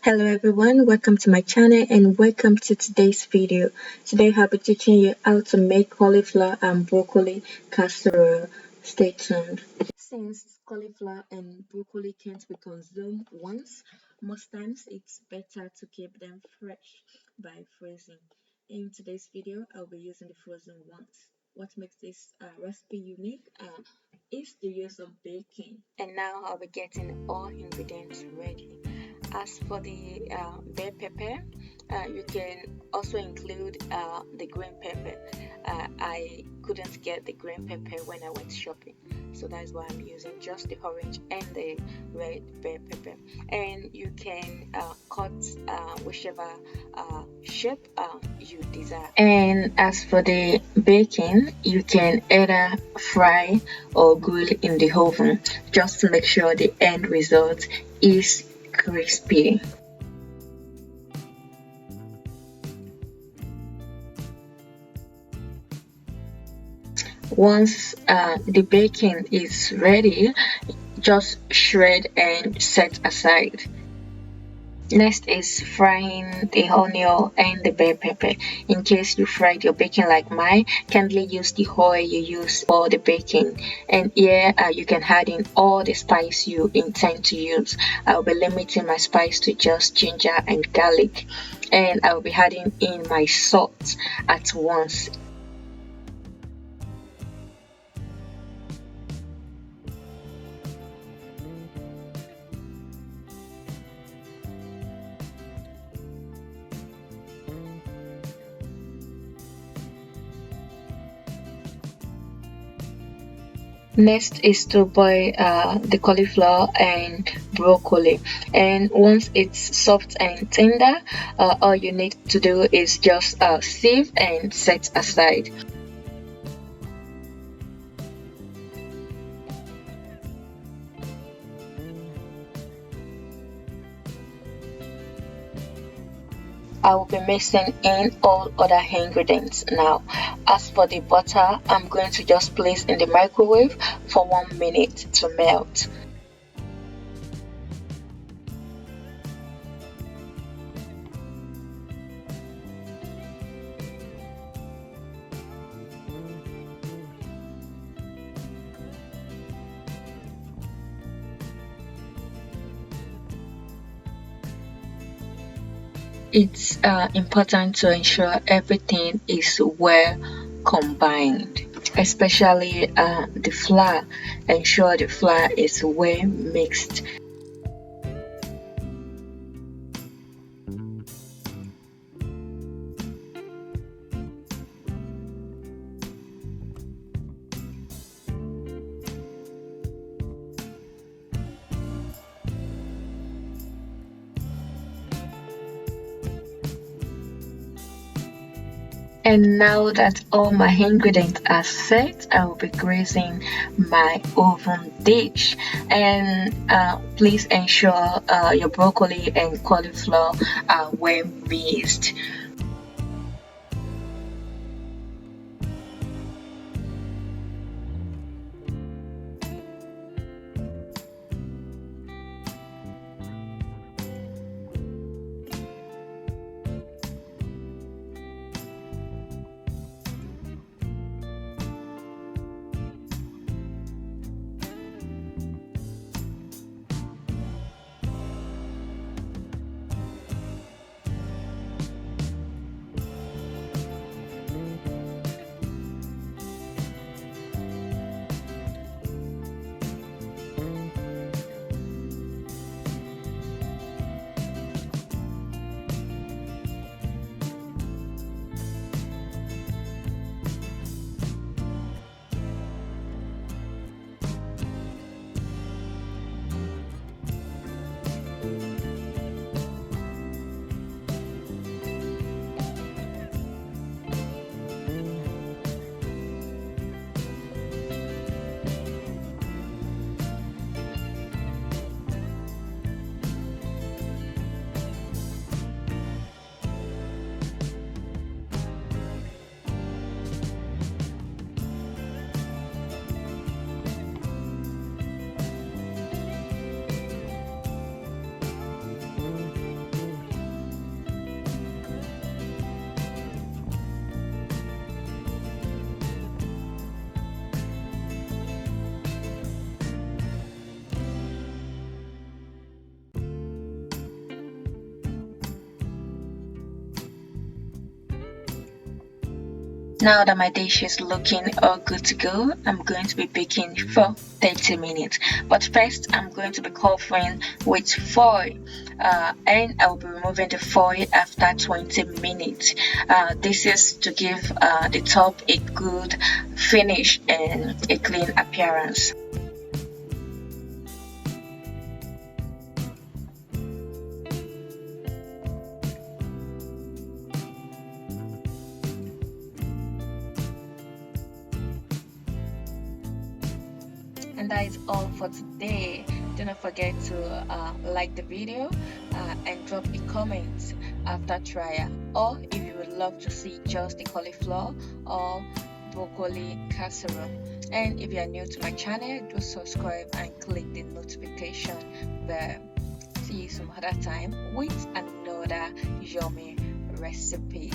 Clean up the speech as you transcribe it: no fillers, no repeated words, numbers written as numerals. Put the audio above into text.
Hello everyone, welcome to my channel and welcome to today's video. Today I'll be teaching you how to make cauliflower and broccoli casserole. Stay tuned. Since cauliflower and broccoli can't be consumed once, most times it's better to keep them fresh by freezing. In today's video, I'll be using the frozen ones. What makes this recipe unique is the use of baking. And now I'll be getting all ingredients ready. As for the bell pepper, you can also include the green pepper. I couldn't get the green pepper when I went shopping, so that's why I'm using just the orange and the red bell pepper. And you can cut whichever shape you desire. And as for the baking, you can either fry or grill in the oven, just to make sure the end result is crispy. Once the baking is ready, just shred and set aside. Next is frying the onion and the bell pepper. In case you fried your bacon like mine, kindly use the oil you use for the baking. And here you can add in all the spice you intend to use. I'll be limiting my spice to just ginger and garlic, and I'll be adding in my salt at once. Next is to boil the cauliflower and broccoli, and once it's soft and tender, all you need to do is just sieve and set aside. I will be mixing in all other ingredients now. As for the butter, I'm going to just place in the microwave for 1 minute to melt. It's important to ensure everything is well combined, especially the flour. Ensure the flour is well mixed. And now that all my ingredients are set, I will be greasing my oven dish. And please ensure your broccoli and cauliflower are well mixed. Now that my dish is looking all good to go, I'm going to be baking for 30 minutes. But first, I'm going to be covering with foil, and I will be removing the foil after 20 minutes. This is to give the top a good finish and a clean appearance. And that is all for today. Do not forget to like the video and drop a comment after trial, or if you would love to see just the cauliflower or broccoli casserole. And if you are new to my channel, do subscribe and click the notification bell. See you some other time with another yummy recipe.